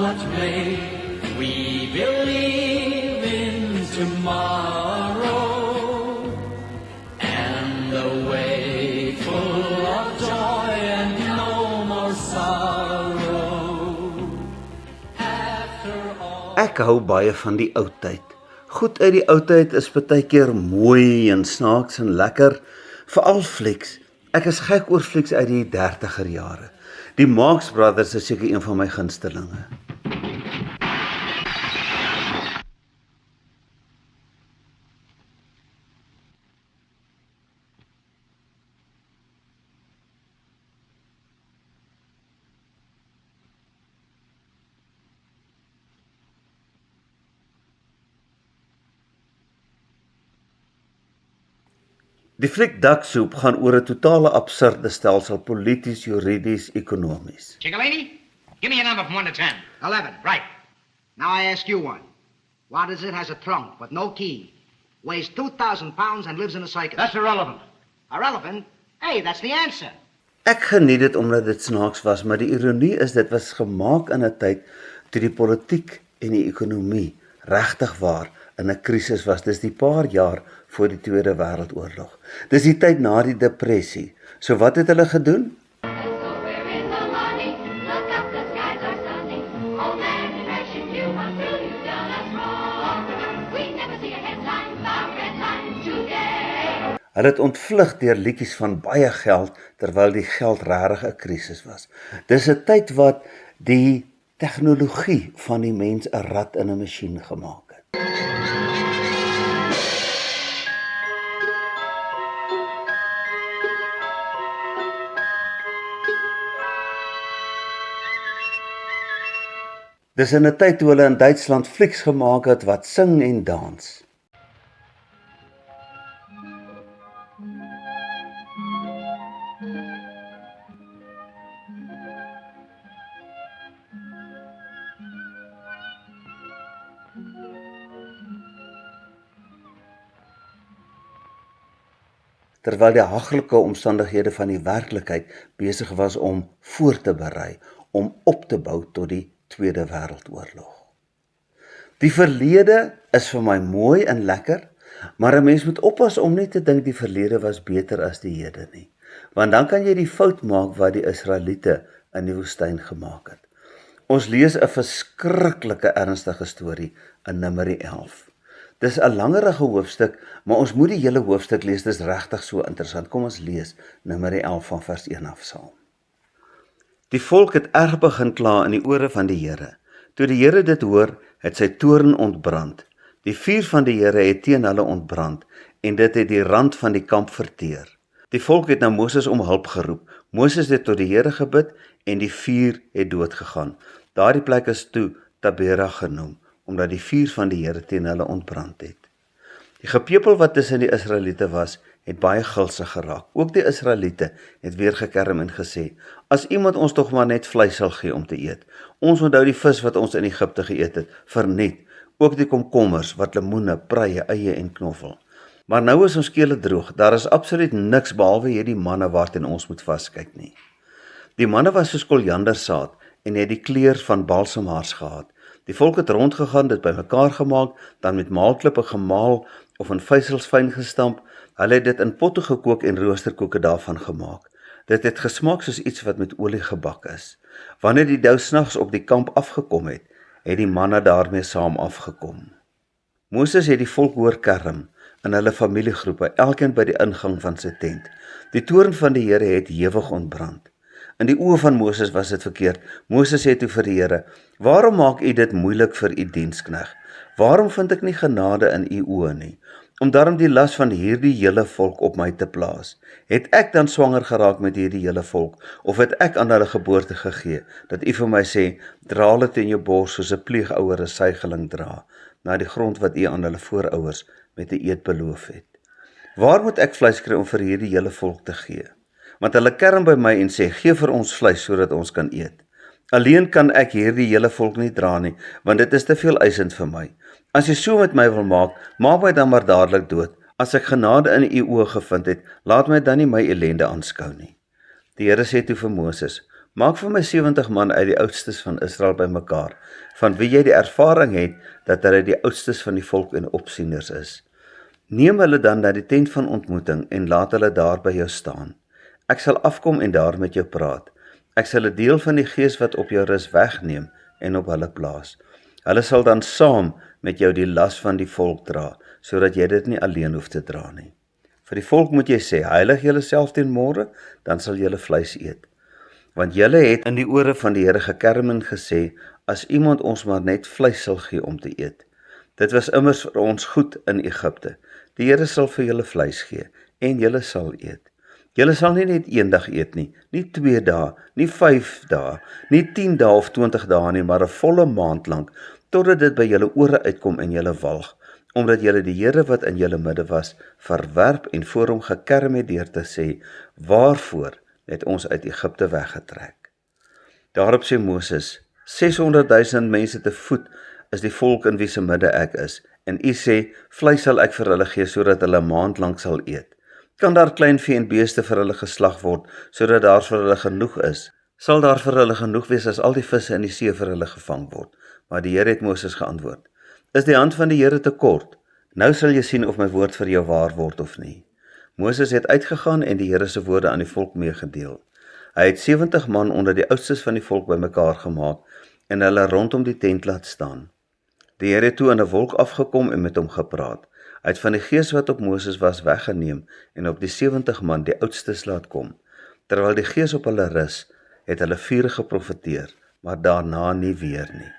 much may we believe in tomorrow, and a way full of joy and no more sorrow. After all, Ek hou baie van die ou tyd. Goed uit die ou tyd is baie keer mooi en snaaks en lekker, veral flieks. Ek is gek oor flieks uit die 30er jare. Die Marx Brothers is seker een van my gunstelinge. Die fliek Daksoep gaan oor 'n totale absurde stelsel polities, juridies, ekonomies. Chickalini, give me a number from 1 to 10. 11. Right. Now I ask you one. What is it? Has a trunk with no key, weighs 2,000 pounds and lives in a circus? That's irrelevant. Irrelevant? Hey, that's the answer. Ek geniet dit omdat dit snaaks was, maar die ironie is dit was gemaak in 'n tyd toe die politiek en die ekonomie regtig waar in 'n krisis was. Dis die paar jaar voor die Tweede Wêreldoorlog. Dis die tyd na die depressie. So wat het hulle gedoen? Hulle het ontvlug deur liedjies van baie geld terwyl die geld regtig 'n krisis was. Dis 'n tyd wat die tegnologie van die mens 'n rat in 'n masjien gemaak het. Dis in 'n tyd toe hulle in Duitsland flieks gemaak het wat sing en dans. Terwyl die haglike omstandighede van die werklikheid besig was om voor te berei, om op te bou tot die Tweede Wêreldoorlog. Die verlede is vir my mooi en lekker, maar 'n mens moet oppas om nie te dink die verlede was beter as die hede nie, want dan kan jy die fout maak wat die Israeliete in die woestyn gemaak het. Ons lees 'n verskriklike ernstige storie in Numeri 11. Dis 'n langerige hoofstuk, maar ons moet die hele hoofstuk lees, dis regtig so interessant. Kom ons lees Numeri 11 van vers 1 af saam. Die volk het erg begin kla in die ore van die Here. Toe die Here dit hoor, het sy toorn ontbrand. Die vuur van die Here het teen hulle ontbrand, en dit het die rand van die kamp verteer. Die volk het na Moses om hulp geroep. Moses het tot die Here gebid, en die vuur het doodgegaan. Daardie plek is toe Tabera genoem, omdat die vuur van die Here teen hulle ontbrand het. Die gepepel wat tussen die Israeliete was, het baie gulsig geraak. Ook die Israeliete het weer gekerm en gesê, as iemand ons tog maar net vleis sal gee om te eet. Ons onthou die vis wat ons in Egipte geëet het, verniet. Ook die komkommers, wat lemoene, pruie, eie en knoffel. Maar nou is ons kele droog, daar is absoluut niks behalwe hierdie manne waarteen ons moet vaskyk nie. Die manne was soos koriandersaad en het die kleur van balsemhaars gehad. Die volk het rondgegaan, dit bymekaar gemaak, dan met maalklippe gemaal of in vysels fyn gestamp. Hulle het dit in potte gekook en roosterkoeke daarvan gemaak. Dit het gesmaak soos iets wat met olie gebak is. Wanneer die dou snags op die kamp afgekom het, het die manne daarmee saam afgekom. Moses het die volk hoor kerm in hulle familiegroepe, elkeen by die ingang van sy tent. Die toorn van die Here het hewig ontbrand. In die oë van Moses was dit verkeerd. Moses sê toe vir die Here, waarom maak u dit moeilik vir u dienskneg? Waarom vind ek nie genade in u oë nie? Om daarom die las van hierdie hele volk op my te plaas. Het ek dan swanger geraak met hierdie hele volk, of het ek aan hulle geboorte gegee, dat u vir my sê, dra hulle teen jou bors soos 'n pleegouer 'n suigeling dra, na die grond wat u aan hulle voorouers met 'n eed beloof het. Waar moet ek vleis kry om vir hierdie hele volk te gee? Want hulle kerm by my en sê, gee vir ons vleis sodat ons kan eet. Alleen kan ek hierdie hele volk nie dra nie, want dit is te veel eisend vir my. As jy so met my wil maak, maak my dan maar dadelik dood. As ek genade in u oë gevind het, laat my dan nie my ellende aanskou nie. Die Here sê toe vir Moses, Maak vir my 70 man uit die oudstes van Israel bymekaar, van wie jy die ervaring het, dat hulle die oudstes van die volk en opsieners is. Neem hulle dan na die tent van ontmoeting en laat hulle daar by jou staan. Ek sal afkom en daar met jou praat. Ek sal 'n deel van die gees wat op jou rus wegneem en op hulle plaas. Hulle sal dan saam met jou die las van die volk dra, sodat jy dit nie alleen hoef te dra nie. Vir die volk moet jy sê, heilig julle self teen môre, dan sal julle vleis eet. Want julle het in die ore van die Here gekerm en gesê, as iemand ons maar net vleis sal gee om te eet. Dit was immers vir ons goed in Egipte. Die Here sal vir julle vleis gee, en julle sal eet. Julle sal nie net een dag eet nie 2 dae, nie 5 dae, nie 10 dae of 20 dae nie, maar 'n volle maand lank, totdat dit by julle ore uitkom en julle walg, omdat julle die Here wat in julle midde was, verwerp en voor hom gekerm het deur te sê, waarvoor het ons uit Egipte weggetrek. Daarop sê Moses, 600,000 mense te voet is die volk in wie se midde ek is, en u sê, vleis sal ek vir hulle gee, sodat hulle 'n maand lank sal eet. Kan daar kleinvee en beeste vir hulle geslag word, sodat daar vir hulle genoeg is? Sal daar vir hulle genoeg wees as al die visse in die see vir hulle gevang word? Maar die Here het Moses geantwoord, is die hand van die Here te kort? Nou sal jy sien of my woord vir jou waar word of nie. Moses het uitgegaan en die Here se woorde aan die volk meegedeel. Hy het 70 man onder die oudstes van die volk bymekaar gemaak en hulle rondom die tent laat staan. Die Here het toe in 'n wolk afgekom en met hom gepraat. Hy het van die gees wat op Moses was weggeneem en op die 70 man, die oudstes, laat kom. Terwyl die gees op hulle rus, het hulle vurig geprofeteer, maar daarna nie weer nie.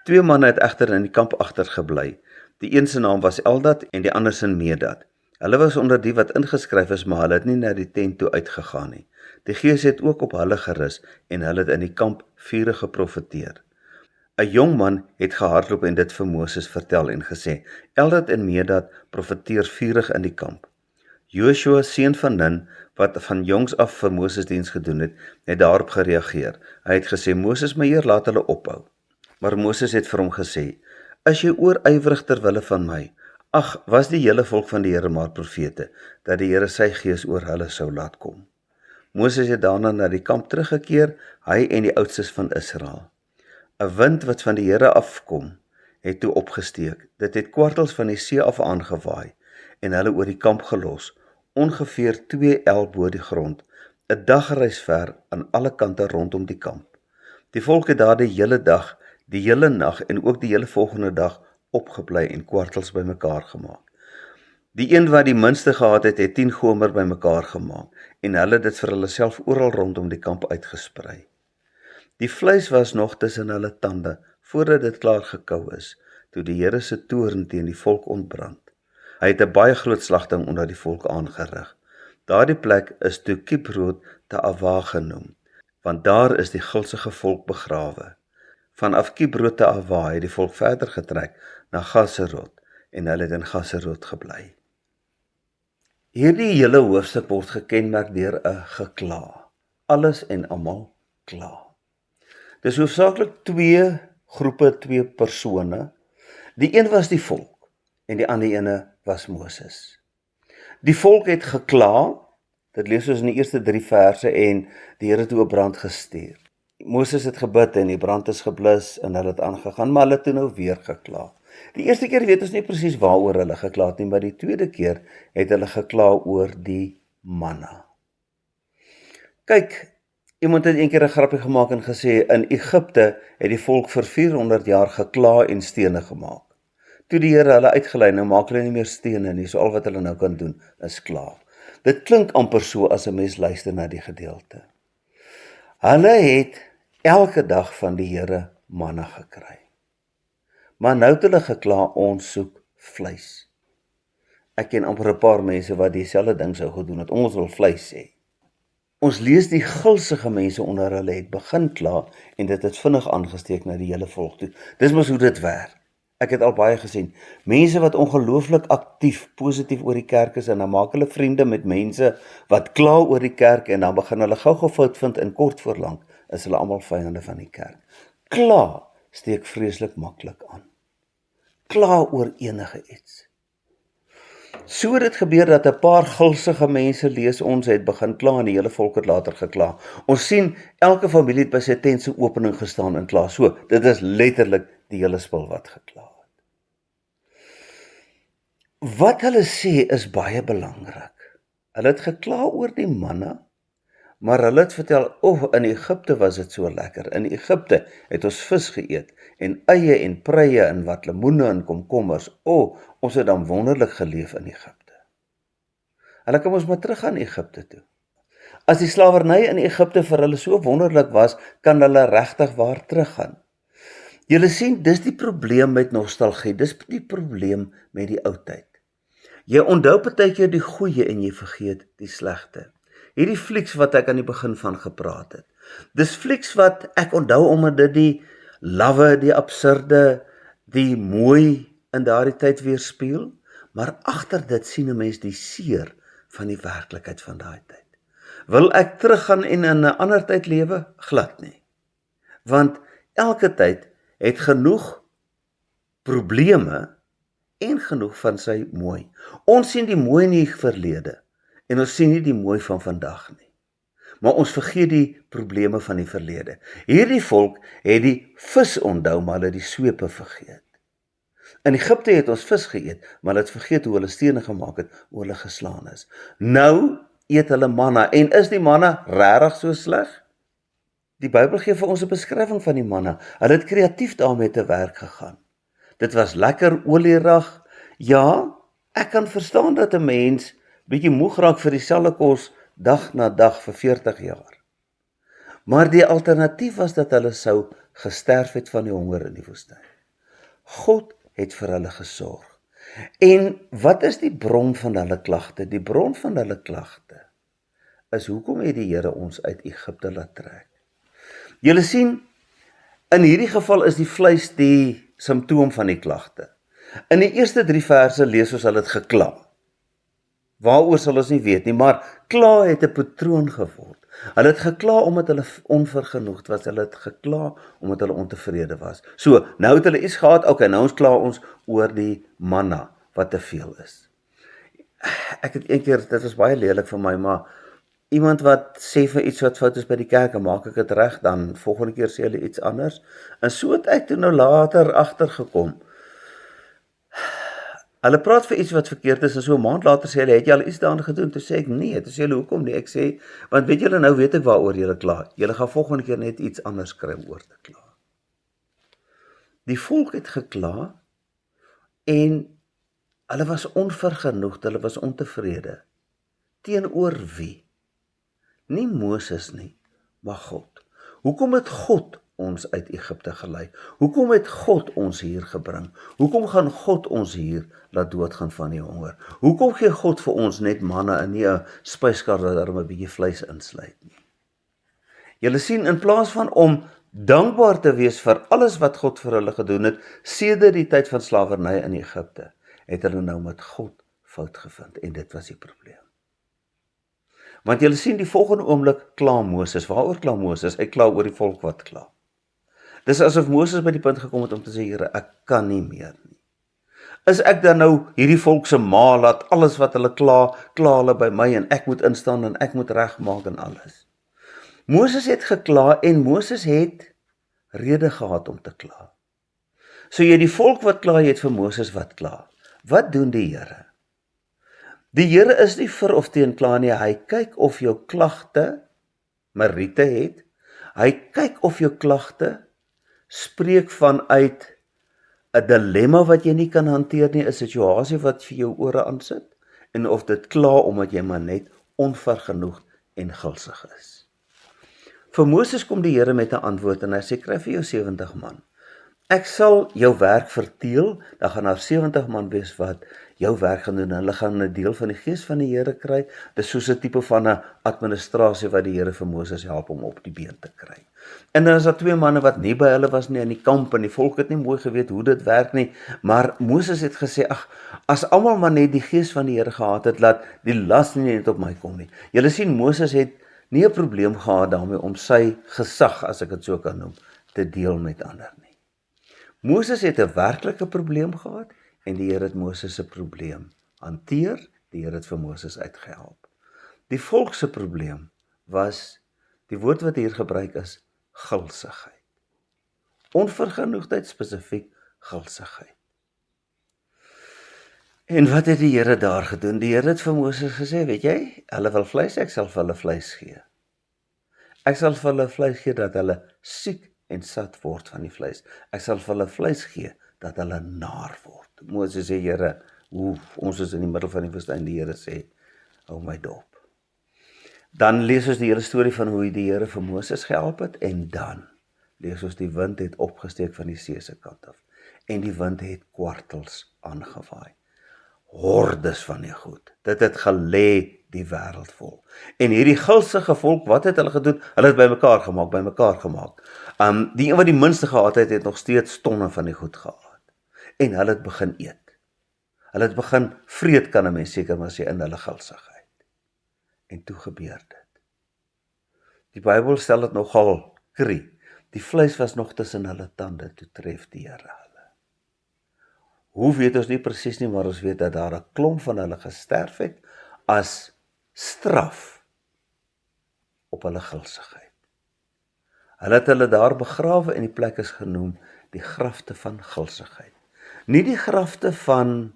2 manne het egter in die kamp agtergebly. Die een se naam was Eldad en die ander se Medad. Hulle was onder die wat ingeskryf is, maar hulle het nie na die tent toe uitgegaan nie. Die gees het ook op hulle gerus en hulle het in die kamp vurig geprofeteer. 'n Jong man het gehardloop en dit vir Moses vertel en gesê, Eldad en Medad profeteer vurig in die kamp. Joshua, seun van Nun, wat van jongs af vir Moses diens gedoen het daarop gereageer. Hy het gesê, Moses, my Heer, laat hulle ophou. Maar Moses het vir hom gesê, is jy oorywerig ter wille van my? Ag, was die hele volk van die Here maar profete, dat die Here sy gees oor hulle sou laat kom. Moses het daarna na die kamp teruggekeer, hy en die oudstes van Israel. 'n Wind wat van die Here afkom, het toe opgesteek. Dit het kwartels van die see af aangewaai en hulle oor die kamp gelos, ongeveer 2 el bo die grond, 'n dagreis ver aan alle kante rondom die kamp. Die volk het daar die hele dag, die hele nag en ook die hele volgende dag opgebly en kwartels bymekaar gemaak. Die een wat die minste gehad het, het 10 gomer bymekaar gemaak en hulle het dit vir hulle self oral rondom die kamp uitgesprei. Die vleis was nog tussen hulle tande, voordat dit klaar gekou is, toe die Here se toorn teen die volk ontbrand. Hy het 'n baie groot slagting onder die volk aangerig. Daardie plek is toe Kibrot Ta'ava genoem, want daar is die gulsige volk begrawe. Vanaf Kibrot Ta'ava het die volk verder getrek na Gaserot en hulle het in Gaserot gebly. Hierdie hele hoofstuk word gekenmerk deur 'n gekla. Alles en almal kla. Dis hoofsaaklik 2 groepe, 2 persone. Die een was die volk en die ander ene was Moses. Die volk het gekla, dit lees ons in die eerste 3 verse, en die Here het toe 'n brand gestuur. Moses het gebid en die brand is geblus en hulle het aangegaan, maar hulle het toe nou weer gekla. Die eerste keer weet ons nie presies waaroor hulle gekla het nie, maar die tweede keer het hulle gekla oor die manna. Kyk, iemand het eendag 'n grappie gemaak en gesê, in Egipte het die volk vir 400 jaar gekla en stene gemaak. Toe die Here hulle uitgelei, nou maak hulle nie meer stene nie, so al wat hulle nou kan doen is kla. Dit klink amper so as 'n mens luister na die gedeelte. Hulle het elke dag van die Here manna gekry. Maar nou het hulle gekla, ons soek vleis. Ek ken amper 'n paar mense wat dieselfde ding sou gedoen het, ons wil vleis hê. Ons lees die gulsige mense onder hulle het begin kla en dit het vinnig aangesteek na die hele volk toe. Dis mos hoe dit werk. Ek het al baie gesien, mense wat ongelooflik aktief, positief oor die kerk is en dan maak hulle vriende met mense wat kla oor die kerk en dan begin hulle gou-gou fout vind en kort voor lank is hulle almal vyande van die kerk. Kla steek vreeslik maklik aan. Kla oor enige iets. So het dit gebeur dat 'n paar gulsige mense, lees ons, het begin kla en die hele volk het later gekla. Ons sien elke familie het by sy tent se opening gestaan en kla. So, dit is letterlik die hele spul wat gekla het. Wat hulle sê is baie belangrik. Hulle het gekla oor die manna, maar hulle het vertel, in Egipte was dit so lekker. In Egipte het ons vis geëet, en eie en preie en wat lemoene en komkommers. Ons het dan wonderlik geleef in Egipte. Hulle kan ons maar terug aan Egipte toe. As die slawerny in Egipte vir hulle so wonderlik was, kan hulle regtig waar teruggaan. Julle sien, dis die probleem met nostalgie, dis die probleem met die oudheid. Jy onthou partykeer die goeie en jy vergeet die slegte. Hierdie flieks wat ek aan die begin van gepraat het. Dis flieks wat ek onthou omdat dit die lawwe, die absurde, die mooi in daardie tyd weerspieël, maar agter dit sien 'n mens die seer van die werklikheid van daai tyd. Wil ek teruggaan en in 'n ander tyd lewe? Glad nie. Want elke tyd het genoeg probleme en genoeg van sy mooi. Ons sien die mooi in die verlede en ons sien nie die mooi van vandag nie. Maar ons vergeet die probleme van die verlede. Hierdie volk het die vis onthou, maar hulle het die swepe vergeet. In Egipte het ons vis geëet, maar hulle het vergeet hoe hulle stene gemaak het, hoe hulle geslaan is. Nou eet hulle manna, en is die manna regtig so sleg? Die Bybel gee vir ons 'n beskrywing van die manna. Hulle het kreatief daarmee te werk gegaan. Dit was lekker olierig. Ja, ek kan verstaan dat 'n mens bietjie moeg raak vir dieselfde kos dag na dag vir 40 jaar. Maar die alternatief was dat hulle sou gesterf het van die honger in die woestyn. God het vir hulle gesorg. En wat is die bron van hulle klagte? Die bron van hulle klagte is, hoekom het die Here ons uit Egipte laat trek? Julle sien, in hierdie geval is die vleis die simptoom van die klagte. In die eerste 3 verse lees ons hulle het gekla. Waaroor sal ons nie weet nie, maar kla het 'n patroon geword. Hulle het gekla omdat hulle onvergenoegd was, hulle het gekla omdat hulle ontevrede was. So, nou het hulle iets gehad, nou ons kla ons oor die manna, wat te veel is. Ek het een keer, dit was baie lelik vir my, maar iemand wat sê vir iets wat fout is by die kerk, en maak ek dit reg, dan volgende keer sê hulle iets anders. En so het ek toe nou later agtergekom. Hulle praat vir iets wat verkeerd is, en so 'n maand later sê hulle, het jy al iets daaraan gedoen? Toe sê ek, nee. Toe sê hulle, hoekom nie? Ek sê, want weet julle, nou weet ek waaroor julle kla. Julle gaan volgende keer net iets anders kry om oor te kla. Die volk het gekla, en hulle was onvergenoegd, hulle was ontevrede. Teenoor wie? Nie Moses nie, maar God. Hoekom het God ons uit Egipte gelei? Hoekom het God ons hier gebring? Hoekom gaan God ons hier laat doodgaan van die honger? Hoekom gee God vir ons net manna en nie 'n spyskaart wat daar 'n bietjie vleis insluit nie? Julle sien, in plaas van om dankbaar te wees vir alles wat God vir hulle gedoen het, sedert die tyd van slawerny in Egipte, het hulle nou met God fout gevind, en dit was die probleem. Want julle sien, die volgende oomblik kla Moses. Waaroor kla Moses? Hy kla oor die volk wat kla. Dis asof Moses by die punt gekom het om te sê, Here, ek kan nie meer nie. Is ek dan nou hierdie volk se ma, laat alles wat hulle kla hulle by my, en ek moet instaan, en ek moet regmaak en alles. Moses het gekla, en Moses het rede gehad om te kla. So jy die volk wat kla, jy het vir Moses wat kla. Wat doen die Here? Die Here is nie vir of teen kla nie, hy kyk of jou klagte meriete het, hy kyk of jou klagte spreek vanuit 'n dilemma wat jy nie kan hanteer nie, 'n situasie wat vir jou ore aansit, en of dit kla omdat jy maar net onvergenoegd en gulsig is. Vir Moses kom die Here met 'n antwoord, en hy sê, kry vir jou 70 man. Ek sal jou werk verteel, dan gaan daar 70 man wees wat jou werk gaan doen, en hulle gaan 'n deel van die gees van die Here kry. Dit is soos 'n tipe van 'n administrasie wat die Here vir Moses help om op die been te kry. En dan is daar 2 manne wat nie by hulle was nie in die kamp, en die volk het nie mooi geweet hoe dit werk nie, maar Moses het gesê, as almal maar net die gees van die Here gehad het, laat die las nie net op my kom nie. Julle sien, Moses het nie 'n probleem gehad daarmee om sy gesag, as ek dit so kan noem, te deel met ander nie. Moses het 'n werklike probleem gehad, en die Here het Moses se probleem hanteer. Die Here het vir Moses uitgehelp. Die volk se probleem was, die woord wat hier gebruik is, gulsigheid. Onvergenoegdheid, spesifiek gulsigheid. En wat het die Here daar gedoen? Die Here het vir Moses gesê, weet jy, hulle wil vleis, ek sal vir hulle vleis gee. Ek sal vir hulle vleis gee dat hulle siek en sat word van die vleis. Ek sal vir hulle vleis gee dat hulle naar word. Moses sê, Here, ons is in die middel van die woestyn, die Here sê, hou my dop. Dan lees ons die hele storie van hoe die Here vir Moses gehelp het, en dan lees ons die wind het opgesteek van die see se kant af, en die wind het kwartels aangewaai. Hordes van die goed. Dit het gelê die wêreld vol. En hierdie gulsige volk, wat het hulle gedoen? Hulle het bymekaar gemaak. Die een wat die minste gehad het nog steeds tonne van die goed gehad. En hulle het begin eet. Hulle het begin vreet, kan 'n mens seker maar sê, in hulle gulsigheid. En toe gebeur dit. Die Bybel stel dit nogal krie. Die vleis was nog tussen hulle tande, toe tref die Here hulle. Hoe weet ons nie presies nie, maar ons weet dat daar 'n klomp van hulle gesterf het as straf op hulle gulsigheid. Hulle het hulle daar begrawe en die plek is genoem die grafte van gulsigheid. Nie die grafte van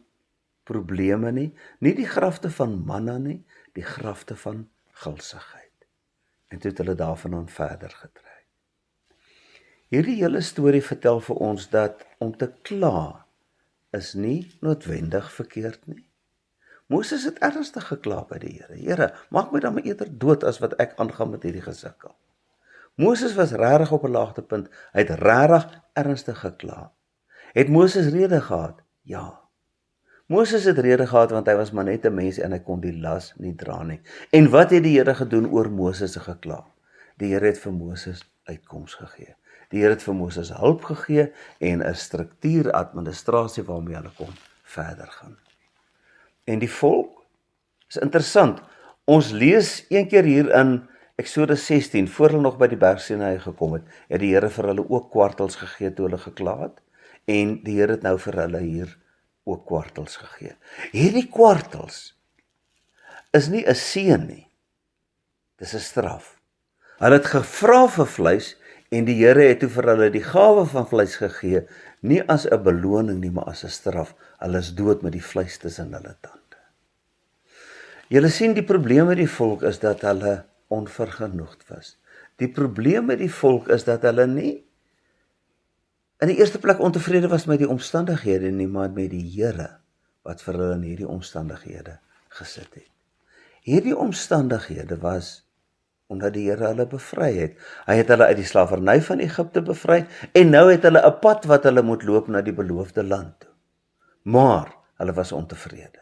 probleme nie, nie die grafte van manna nie, die grafte van gulsigheid. En toe het hulle daarvandaan verder getrek. Hierdie hele storie vertel vir ons dat om te kla is nie noodwendig verkeerd nie. Moses het ernstig gekla by die Here. Here, maak my dan maar eerder dood as wat ek aangaan met hierdie gesukkel. Moses was regtig op 'n laagtepunt. Hy het regtig ernstig gekla. Het Moses rede gehad? Ja. Moses het rede gehad want hy was maar net 'n mens en hy kon die las nie dra nie. En wat het die Here gedoen oor Moses se gekla? Die Here het vir Moses uitkoms gegee. Die Here het vir Moses hulp gegee en 'n struktuur, administrasie waarmee hulle kon verder gaan. En die volk, is interessant, ons lees een keer hier in Eksodus 16, voor hulle nog by die berg Sinaï gekom het die Here vir hulle ook kwartels gegee toe hulle gekla het, en die Here het nou vir hulle hier ook kwartels gegee. Hierdie kwartels is nie 'n seën nie, dis 'n straf. Hulle het gevra vir vleis, en die Here het toe vir hulle die gawe van vleis gegee, nie as 'n beloning nie, maar as 'n straf. Hulle is dood met die vleis tussen hulle tande. Julle sien, die probleem met die volk is dat hulle onvergenoegd was. Die probleem met die volk is dat hulle nie in die eerste plek ontevrede was met die omstandighede nie, maar met die Here wat vir hulle in hierdie omstandighede gesit het. Hierdie omstandighede was omdat die Here hulle bevry het. Hy het hulle uit die slawerny van Egipte bevry, en nou het hulle 'n pad wat hulle moet loop na die beloofde land toe. Maar hulle was ontevrede.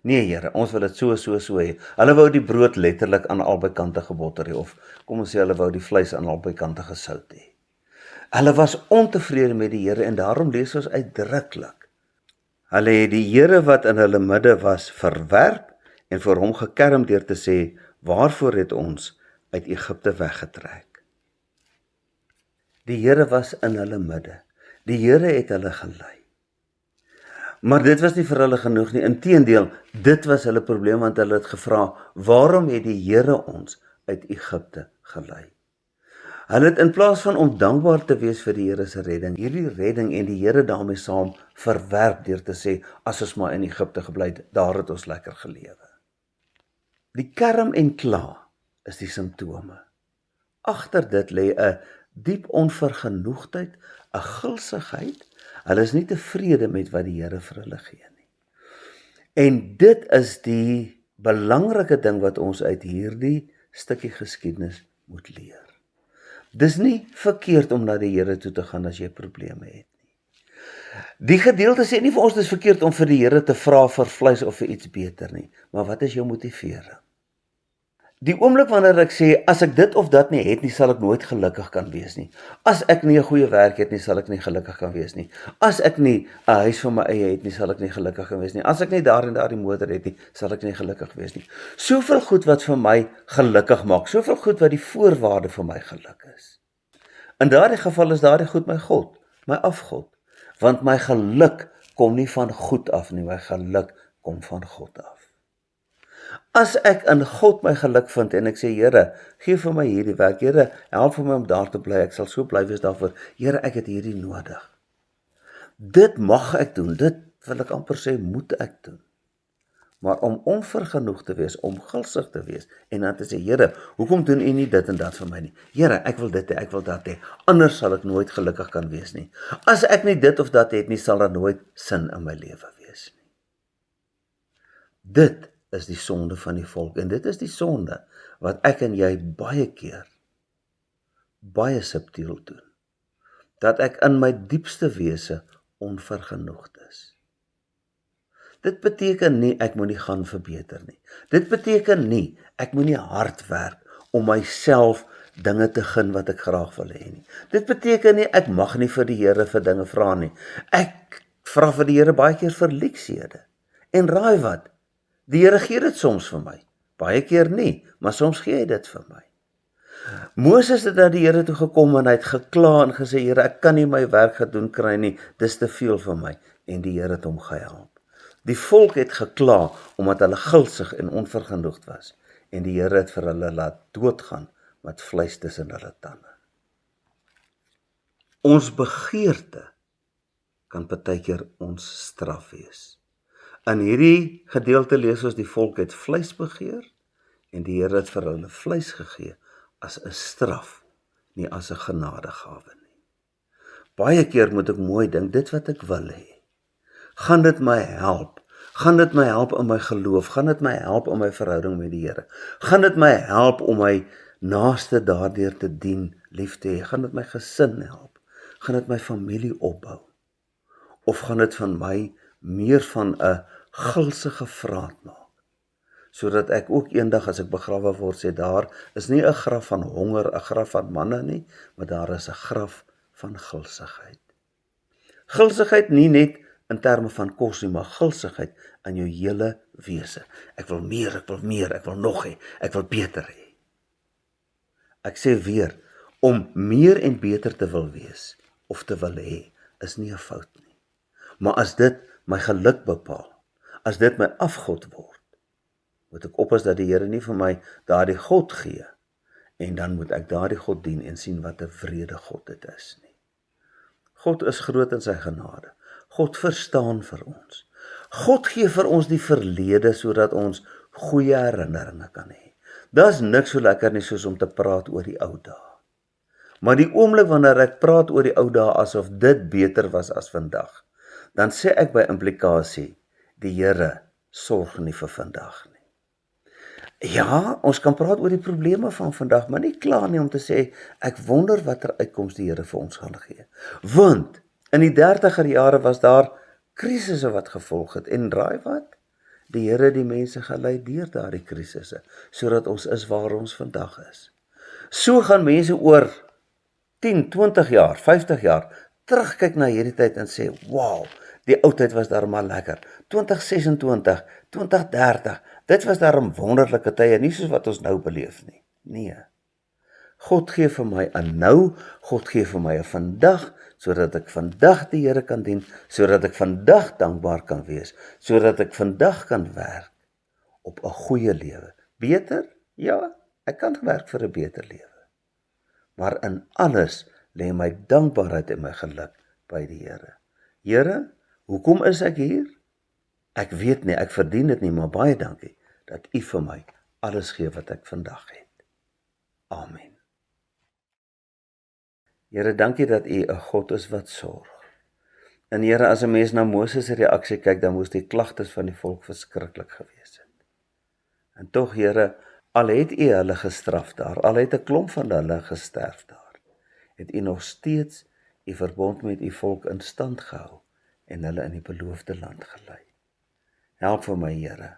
Nee Here, ons wil dit so hê. Hulle wou die brood letterlik aan albei kante gebotter hê, of kom ons sê hulle wou die vleis aan albei kante gesout hê. Hulle was ontevrede met die Here, en daarom lees ons uitdruklik. Hulle het die Here wat in hulle midde was verwerp, en vir hom gekerm deur te sê, waarvoor het ons uit Egipte weggetrek? Die Here was in hulle midde. Die Here het hulle gelei. Maar dit was nie vir hulle genoeg nie. Inteendeel, dit was hulle probleem, want hulle het gevra, waarom het die Here ons uit Egipte gelei? Hulle het in plaas van om dankbaar te wees vir die Here se redding, hierdie redding en die Here daarmee saam verwerp deur te sê, as ons maar in Egipte gebly het, daar het ons lekker gelewe. Die kerm en kla is die simptome. Agter dit lê 'n diep onvergenoegdheid, 'n gulsigheid. Hulle is nie tevrede met wat die Here vir hulle gee nie. En dit is die belangrike ding wat ons uit hierdie stukkie geskiedenis moet leer. Dis nie verkeerd om na die Here toe te gaan as jy probleme het nie. Die gedeelte sê nie vir ons dis verkeerd om vir die Here te vra vir vleis of vir iets beter nie, maar wat is jou motivering? Die oomblik wanneer ek sê, as ek dit of dat nie het nie, sal ek nooit gelukkig kan wees nie. As ek nie 'n goeie werk het nie, sal ek nie gelukkig kan wees nie. As ek nie 'n huis vir my eie het nie, sal ek nie gelukkig kan wees nie. As ek nie daar en daar die motor het nie, sal ek nie gelukkig wees nie. Soveel goed wat vir my gelukkig maak, soveel goed wat die voorwaarde vir my geluk is. In daardie geval is daardie goed my God, my afgod. Want my geluk kom nie van goed af nie, my geluk kom van God af. As ek in God my geluk vind en ek sê, Here, gee vir my hierdie werk, Here, help vir my om daar te bly, ek sal so bly wees daarvoor, Here, ek het hierdie nodig. Dit mag ek doen, dit wil ek amper sê, moet ek doen. Maar om onvergenoeg te wees, om gulsig te wees, en dan te sê, Here, hoekom doen U nie dit en dat vir my nie? Here, ek wil dit hê, ek wil dat hê, anders sal ek nooit gelukkig kan wees nie. As ek nie dit of dat het nie, sal daar nooit sin in my lewe wees nie. Dit is die sonde van die volk, en dit is die sonde wat ek en jy baie keer, baie subtiel doen, dat ek in my diepste wese onvergenoegd is. Dit beteken nie, ek moet nie gaan verbeter nie. Dit beteken nie, ek moet nie hard werk om myself dinge te gun wat ek graag wil hê nie. Dit beteken nie, ek mag nie vir die Here vir dinge vra nie. Ek vra vir die Here baie keer vir luksiehede. En raai wat? Die Here gee dit soms vir my. Baie keer nie, maar soms gee hy dit vir my. Moses het na die Here toe gekom en hy het gekla en gesê, Here, ek kan nie my werk gedoen kry nie, dis te veel vir my. En die Here het hom gehelp. Die volk het gekla omdat hulle gulsig en onvergenoegd was. En die Here het vir hulle laat doodgaan met vleis tussen hulle tande. Ons begeerte kan partykeer ons straf wees. In hierdie gedeelte lees ons die volk het vleis begeer en die Here het vir hulle vleis gegee as 'n straf, nie as 'n genadegawe nie. Baie keer moet ek mooi dink, dit wat ek wil hê. Gaan dit my help? Gaan dit my help in my geloof? Gaan dit my help in my verhouding met die Here? Gaan dit my help om my naaste daardeur te dien, lief te hê? Gaan dit my gesin help? Gaan dit my familie opbou? Of gaan dit van my meer van 'n gulsige vraat maak? Sodat ek ook eendag as ek begrawe word sê, daar is nie 'n graf van honger, 'n graf van manne nie, maar daar is 'n graf van gulsigheid. Gulsigheid nie net in terme van kos nie, maar gulsigheid aan jou hele wese. Ek wil meer, ek wil meer, ek wil nog hê, ek wil beter hê. Ek sê weer, om meer en beter te wil wees, of te wil hê, is nie 'n fout nie. Maar as dit my geluk bepaal, as dit my afgod word, moet ek oppas dat die Here nie vir my daardie God gee, en dan moet ek daardie God dien en sien wat 'n wrede God dit is nie. God is groot in sy genade. God verstaan vir ons. God gee vir ons die verlede sodat ons goeie herinneringe kan hê. Daar's niks so lekker nie soos om te praat oor die ou dae. Maar die oomblik wanneer ek praat oor die ou dae asof dit beter was as vandag, dan sê ek by implikasie, die Here sorg nie vir vandag nie. Ja, ons kan praat oor die probleme van vandag, maar nie klaar nie om te sê, ek wonder watter uitkoms die Here vir ons gaan gee. Want in die 30er jare was daar krisisse wat gevolg het, en raai wat? Die Here het die mense gelei deur daardie krisisse, sodat ons is waar ons vandag is. So gaan mense oor 10, 20 jaar, 50 jaar, terugkyk na hierdie tyd en sê, wow, die ou tyd was daar maar lekker. 2026, 2030, dit was daar 'n wonderlike tye, nie soos wat ons nou beleef nie. Nee. God gee vir my 'n nou, God gee vir my 'n vandag, sodat ek vandag die Here kan dien, sodat ek vandag dankbaar kan wees, sodat ek vandag kan werk op 'n goeie lewe. Beter? Ja, ek kan werk vir 'n beter lewe. Maar in alles lê my dankbaarheid en my geluk by die Here. Here, hoekom is ek hier? Ek weet nie, ek verdien dit nie, maar baie dankie dat U vir my alles gee wat ek vandag het. Amen. Here, dankie dat U 'n God is wat sorg. En Here, as 'n mens na Moses se reaksie kyk, dan moes die klagtes van die volk verskriklik gewees het. En tog, Here, al het U hulle gestraf daar, al het 'n klomp van hulle gesterf daar, het U nog steeds U verbond met U volk in stand gehou en hulle in die beloofde land gelei. Help vir my, Here,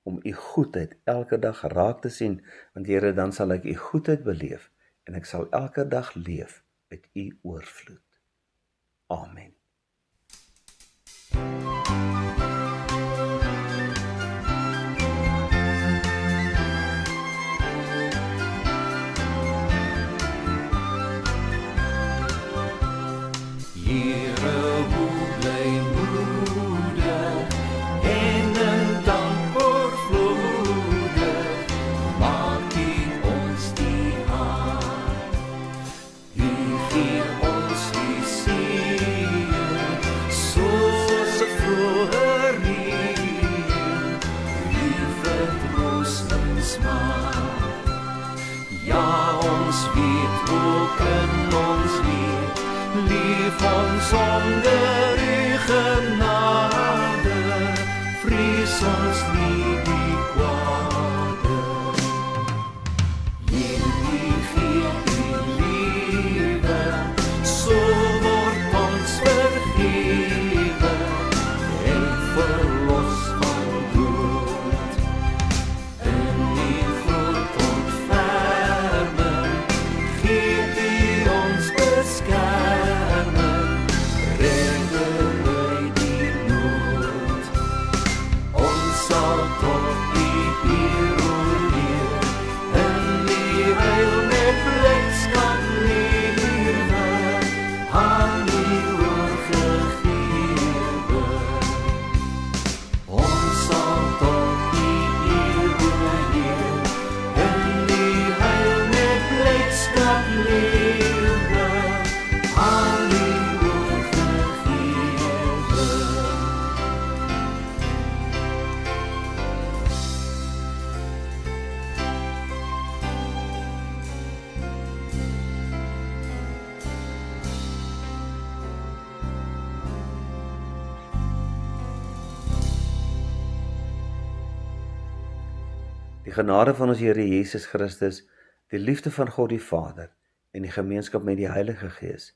om U goedheid elke dag raak te sien, want Here, dan sal ek U goedheid beleef en ek sal elke dag leef uit U oorvloed. Amen. Here, hoe bly moeder en 'n ook in ons leer. Lief ons onder u genade, vrees ons nie die kwade. Jullie gee u liefde, so word ons vergewe, en verlos van dood. In die groot ontferming, gee u ons beskerming, redde uit die nood. Ons sal tot die eer leer, in die heil met blydskap lewe, aan u oorgegewe. Ons sal tot die eer leer, in die heil met blydskap lewe, aan u oorgegewe. Die genade van ons Here Jesus Christus, die liefde van God die Vader en die gemeenskap met die Heilige Gees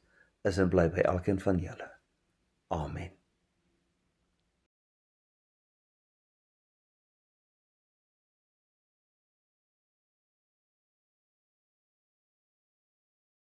is en bly by elkeen van julle. Amen.